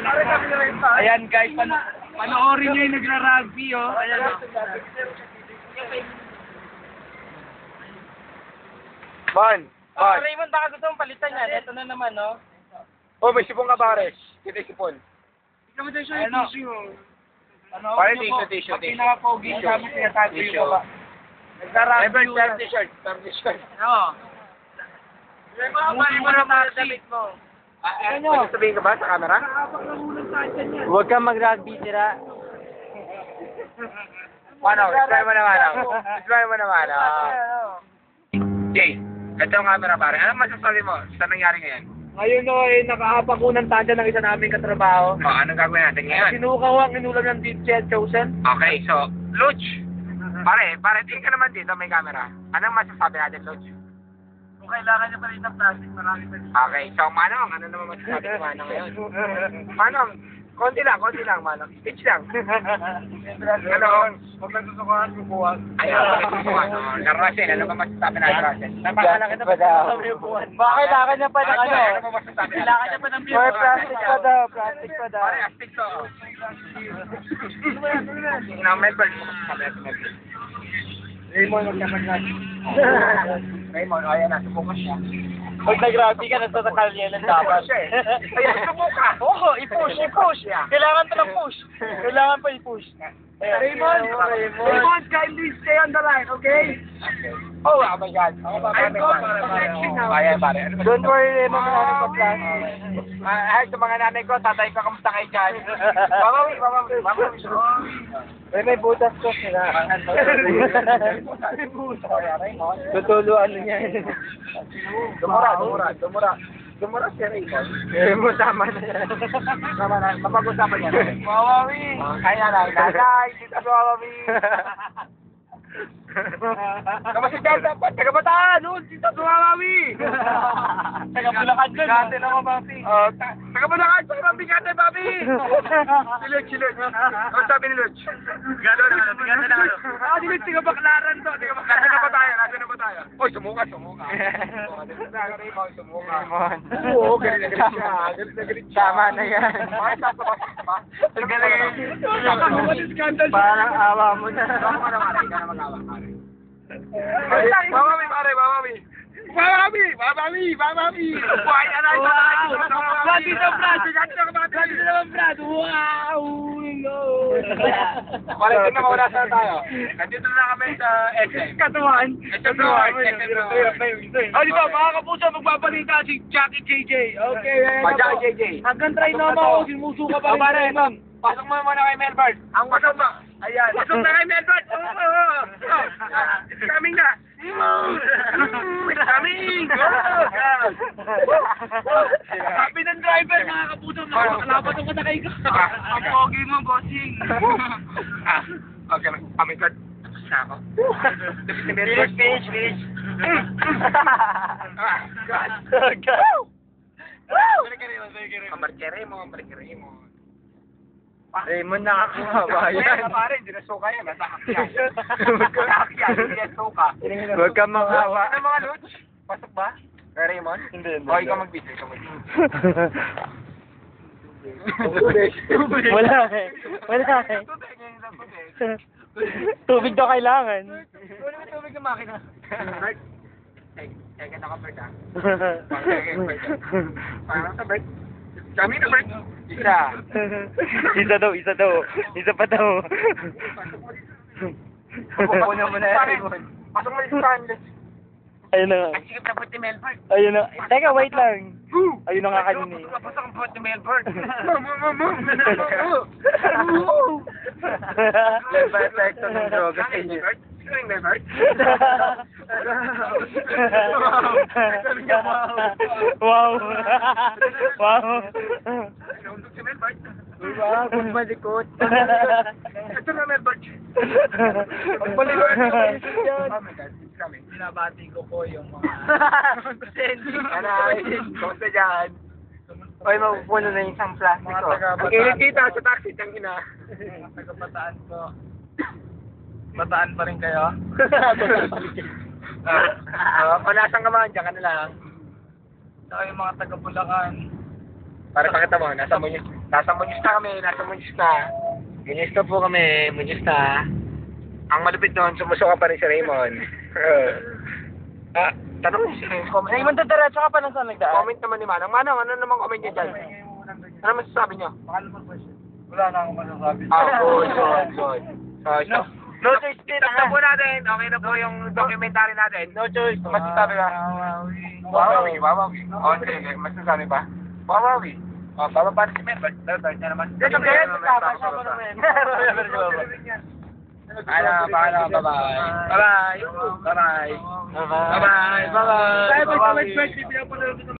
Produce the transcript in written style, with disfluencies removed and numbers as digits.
Ayan guys, panoorin nyo yung nagra-rugby, oh. Ayan, oh. Raymond, baka gusto mong palitan yan. Ito na naman, no? Oh, may sipong ka, pare. Kita sipon. Ikaw mo dyan siya yung tissue. Ano, Pare, tissue. Pag pinaka-pogi, sabi sinatago yung baba. Never Nagra-rugby term t-shirt. Oo. Muli mo na mga damit mo. Ano sabihin ka ba sa camera? Huwag kang mag-rugby, sira. Ano? Explain mo naman. Jay, ito ang camera, pare. Anong masasabi mo sa nangyari ngayon? Ngayon o, nakaapak ko ng tanda ng isa naming katrabaho. Anong gagawin natin ngayon? Sinukaw ang inulam ng DJ at Chosen. Okay, so, Luch. Pare, tingin ka naman dito, may camera. Anong masasabi natin, Luch? Kung kailangan niya pa rin ng plastic, marami pa rin. Okay, so Manong, ano naman masasabi ni Manong ngayon? Manong, konti lang, Manong. Speech lang. Ano? Huwag nang susukuhan, sukuhan. Ayaw, susukuhan. Russell, ano ba masasabi natin, Russell? Napakalaki na pa daw. Baka kailangan niya pa ng ano? Ano ba masasabi natin? Kailangan niya pa ng beer. More plastic pa daw, plastic pa daw. Pare, astig to. Now, Melbourne, ano masasabi natin, Melbourne? Raymond, huwag naman natin. Raymond, ayan na, subukan siya. Pag nag-rugby ka, nasa kalye lang dapat. Ayan, subukan. Oo, i-push. Kailangan pa ng push. Kailangan pa i-push. Raymond, kindly stay on the line, okay? Oh my God. Ayan, pare. Don't worry, Raymond, marami pa plan. Ay, sa mga nanay ko, tatay ko, kamusta kayo dyan? Mamawi. May butas ko sila. Tutuluan niya. Dumura si Raymond. Raymond, tama na yan. Tama na, mapag-usapan niya. Mawawi. Kaya na, nanay, dito sa Mamawi. Kamusta dyan dapat? Taga-Bataan, dito sa Mamawi. Taga-Bulacan dun. Bigate na ako, papi. Taga-Bulacan, sa Bigate, papi. Si Lutch. Ano sabi ni Lutch? Bigate na ako. Si Lutch, taga-Baklaran to. Nasa na ba tayo? Oy, sumuka. Sumuka. Oo, galit na siya. Tama na yan. Ang galing. Parang awa mo na. Mamawi. Buhay na lang. Grabe na, Brad. Wow! Pare, ito na mawala sana tayo. Nandito na kami sa SM. Katuan. Oh, di ba, mga kapuso, magbabalita si Jackie JJ. Okay, Jackie JJ. Hanggang try na ako, sinusuka pa rin. Pare, pasok mo muna kay Melbourne. Ang pasok mo. Ayan. Pasok na kay Melbourne. It's coming na. It's coming. Sabi ng driver, mga kapuso, nakalapat ang katakay ko. Ang pogi mo, bossing. Okay, kami ka. Ako. Finish. Markere mo. Raymond, nakakuha ba yan? Pare, hindi na suka yan. Hindi na suka. Huwag kang makawa. Ano mga Lutz? Pasok ba? Raymond? Hindi. O, ikaw mag-video. Wala eh. Tubig daw kailangan. Wala may tubig ng makina. Bert? Teka na ka, Bert, ha? Parang sa Bert. Kami na, Bert. Isa pa daw. Pupunan mo na yan. Pasok mo dito sa kanila. Ayun na nga. Ang sikip na puti Melbourne. Ayun na. Teka, wait lang. Ayun na nga kanina eh. Pasok ang puti Melbourne. Left by effect ng droga sa inyo. Ikaw yung Melbourne? Wow. Nahulog si Melbourne. Diba? Kung malikot. Ito na Melbourne. Ang palikot. Oh my God. Binabati ko po yung mga... Kamusta dyan? Oy, mapupuno na yung isang plastic Mga ko. Ang init kita sa taxi, tangina. Mga taga-Bataan po. Bataan pa rin kayo? Kung nasan ka man, dyan ka na lang. Saka yung mga taga-Bulacan. Para pakita mo, nasa mo yun. Nasa Muñoz na. Muñoz na po kami, Muñoz na. Ang malupit doon, sumusuka pa rin si Raymond. Tanong niyo si Raymond. Raymond, diretso ka pa lang saan nagdaan? Comment naman ni Manang. Manang, ano namang comment niyo dyan? Ano masasabi niyo? Wala na akong masasabi. Good. No choice din. Stop na po natin. Okay na po yung documentary natin. No choice. Masasabi ka? Wawawi. O, sige. Masasabi pa? Wawawi. O, bababa na si Melbert. Melbert na naman. Dito kaya, kasama siya mo naman. Bye-bye. Bye-bye. Bye-bye. Bye-bye. Bye-bye. Bye-bye.